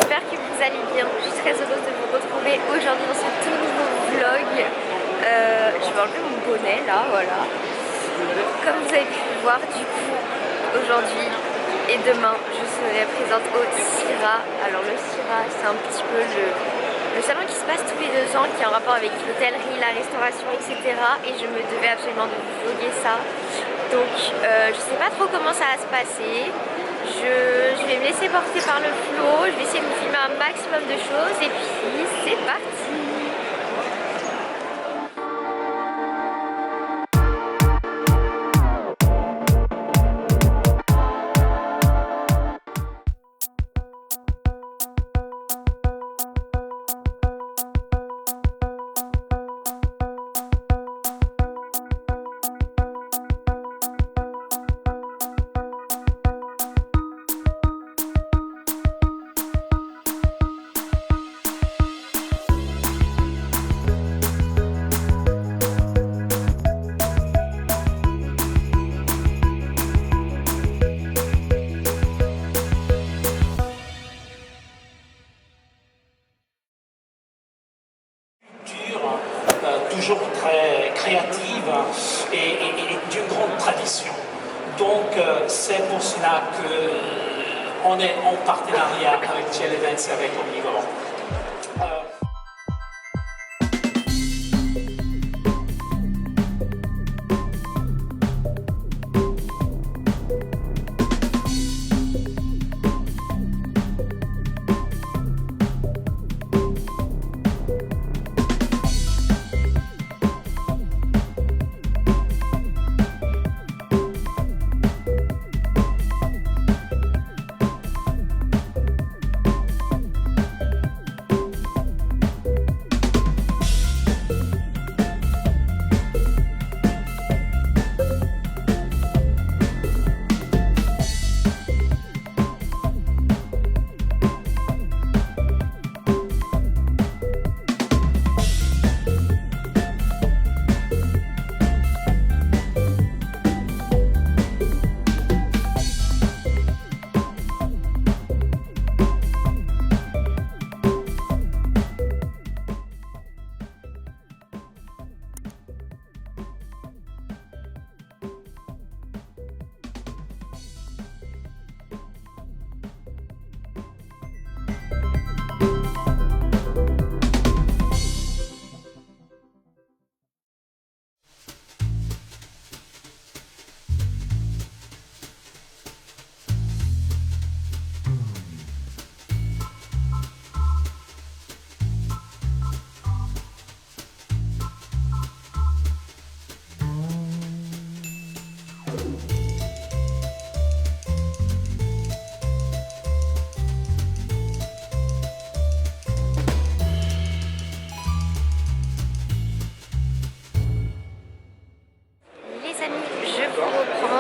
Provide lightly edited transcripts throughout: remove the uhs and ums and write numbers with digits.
j'espère que vous allez bien. Je suis très heureuse de vous retrouver aujourd'hui dans ce tout nouveau vlog. Je vais enlever mon bonnet là, voilà. Comme vous avez pu le voir, du coup, aujourd'hui et demain, je serai présente au CIRA. Alors le CIRA, c'est un petit peu le salon qui se passe tous les 2 ans, qui est en rapport avec l'hôtellerie, la restauration, etc. Et je me devais absolument de vous vlogger ça. Donc je sais pas trop comment ça va se passer. Je vais me laisser porter par le flot, je vais essayer de vous filmer un maximum de choses et puis c'est parti. Toujours très créative et d'une grande tradition. Donc c'est pour cela qu'on est en partenariat avec GL Events et avec Omnivore.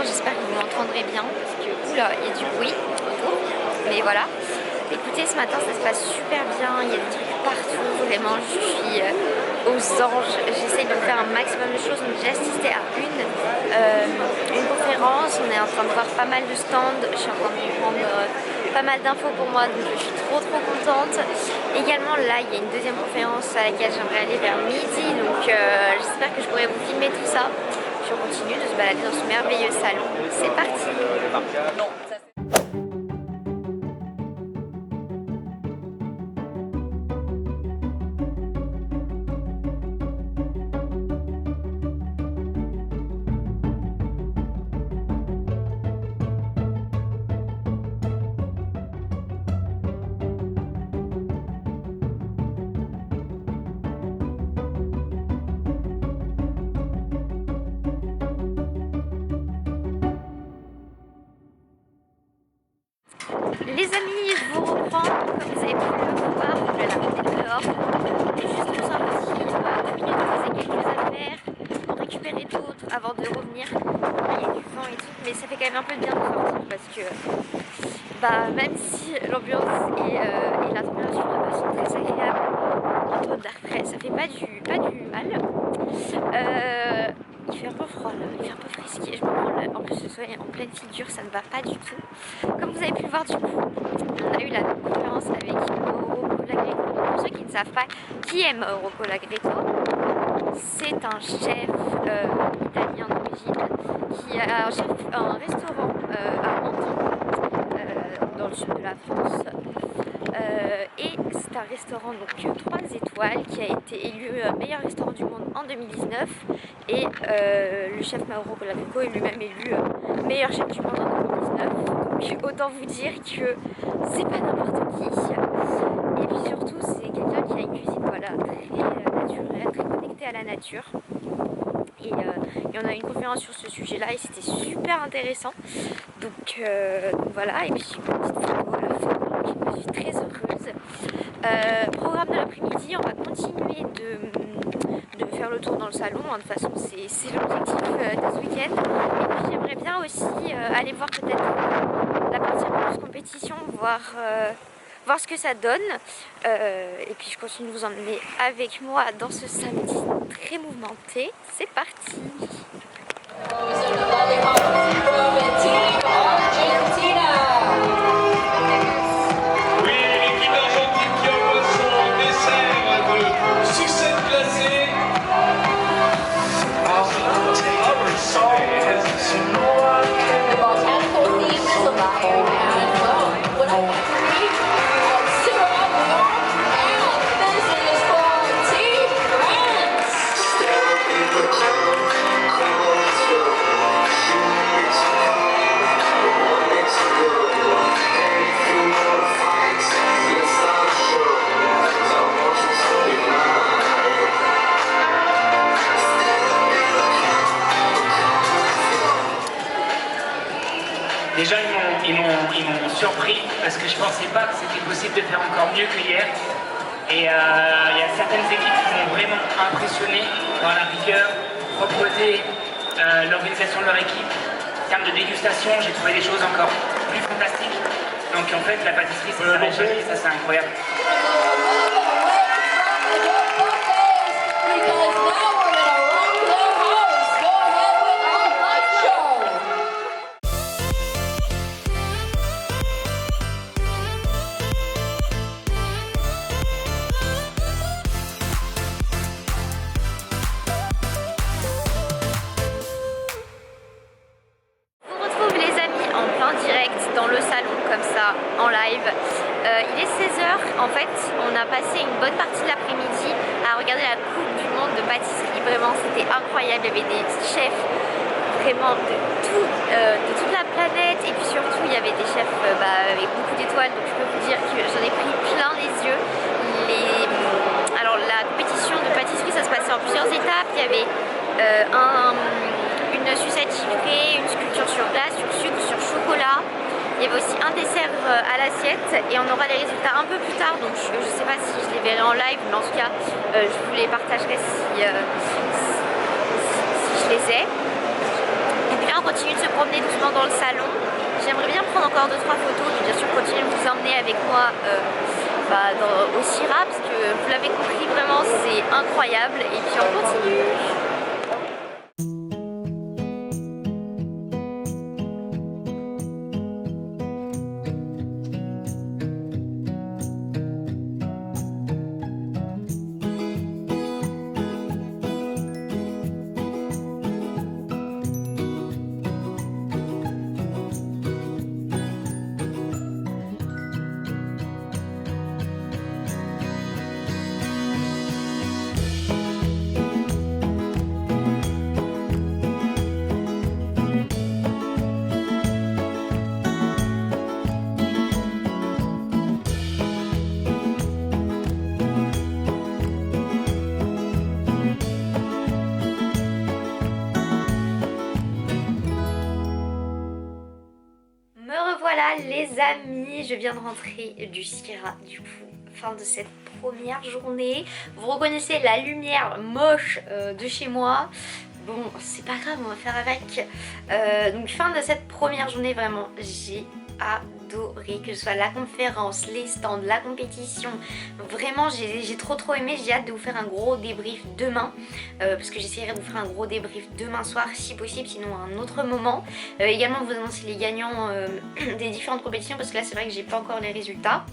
J'espère que vous m'entendrez bien parce que oula, il y a du bruit autour, mais voilà. Écoutez, ce matin ça se passe super bien, il y a des trucs partout, vraiment je suis aux anges, j'essaye de faire un maximum de choses. Donc j'ai assisté à une conférence, on est en train de voir pas mal de stands, je suis en train de prendre pas mal d'infos pour moi, donc je suis trop contente. Également là il y a une deuxième conférence à laquelle j'aimerais aller vers midi, donc j'espère que je pourrai vous filmer tout ça. Puis on continue de se balader dans ce merveilleux salon. C'est parti! Les amis, je vous reprends, comme vous avez pu le voir, je vais la remettre dehors. Et juste pour ça aussi, 2 minutes, poser quelques affaires, en récupérer d'autres avant de revenir. Il y a du vent et tout, mais ça fait quand même un peu de bien de sortir parce que même si l'ambiance et la température sont très agréables, un peu d'air frais, ça fait pas du mal. Il fait un peu froid là, il fait un peu frisqué, je me prends en plus ce soir en pleine figure, ça ne va pas du tout. Comme vous avez pu le voir du coup, on a eu la conférence avec savent pas qui est Mauro Colagretto. C'est un chef italien d'origine qui a un restaurant à Menton, dans le sud de la France. Et c'est un restaurant donc 3 étoiles qui a été élu meilleur restaurant du monde en 2019 et le chef Mauro Colagretto est lui-même élu meilleur chef du monde en 2019. Donc autant vous dire que c'est pas n'importe qui. Et puis surtout c'est quelqu'un qui a une cuisine voilà, très naturelle, très connectée à la nature. Et on a eu une conférence sur ce sujet-là et c'était super intéressant. Donc voilà, et puis j'ai une petite photo à la fin, donc je suis très heureuse. Programme de l'après-midi, on va continuer de faire le tour dans le salon. De toute façon, c'est l'objectif de ce week-end. Et puis j'aimerais bien aussi aller voir peut-être la partie de compétition, voir ce que ça donne. Et puis je continue de vous emmener avec moi dans ce samedi très mouvementé. C'est parti! Déjà, ils m'ont surpris parce que je pensais pas que c'était possible de faire encore mieux que hier. Et il y a certaines équipes qui m'ont vraiment impressionné dans la rigueur, propreté, l'organisation de leur équipe. En termes de dégustation, j'ai trouvé des choses encore plus fantastiques. Donc en fait, la pâtisserie, c'est ça, ça c'est incroyable. Dans le salon comme ça en live. Il est 16h, en fait on a passé une bonne partie de l'après-midi à regarder la coupe du monde de pâtisserie. Vraiment c'était incroyable, il y avait des chefs vraiment de toute la planète et puis surtout il y avait des chefs avec beaucoup d'étoiles, donc je peux vous dire que j'en ai pris plein les yeux. Alors la compétition de pâtisserie ça se passait en plusieurs étapes. Il y avait une sucette givrée, une sculpture sur glace, sur sucre, sur chocolat. Il y avait aussi un dessert à l'assiette et on aura les résultats un peu plus tard, donc je ne sais pas si je les verrai en live, mais en tout cas je vous les partagerai si je les ai. Et puis là on continue de se promener doucement dans le salon. J'aimerais bien prendre encore 2-3 photos, et bien sûr continuer de vous emmener avec moi au Syrah, parce que vous l'avez compris vraiment c'est incroyable. Et puis on continue. Voilà les amis, je viens de rentrer du Syrah du coup, fin de cette première journée. Vous reconnaissez la lumière moche de chez moi. Bon, c'est pas grave, on va faire avec. Donc fin de cette première journée, vraiment, j'ai adoré. adoré, que ce soit la conférence, les stands, la compétition. Vraiment j'ai trop aimé, j'ai hâte de vous faire un gros débrief demain parce que j'essaierai de vous faire un gros débrief demain soir si possible, sinon à un autre moment. Également vous annoncer les gagnants des différentes compétitions parce que là c'est vrai que j'ai pas encore les résultats.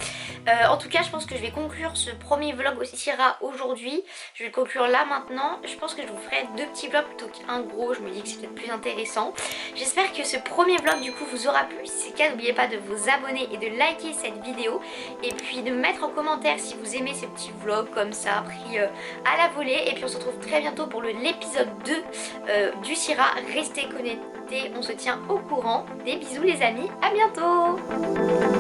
En tout cas je pense que je vais conclure ce premier vlog aussi Sierra aujourd'hui. Je vais le conclure là maintenant. Je pense que je vous ferai 2 petits vlogs plutôt qu'un gros, je me dis que c'est peut-être plus intéressant. J'espère que ce premier vlog du coup vous aura plu. Si c'est le cas, n'oubliez pas de vous abonner et de liker cette vidéo et puis de me mettre en commentaire si vous aimez ces petits vlogs comme ça pris à la volée. Et puis on se retrouve très bientôt pour l'épisode 2 du Sierra. Restez connectés, on se tient au courant. Des bisous les amis, à bientôt.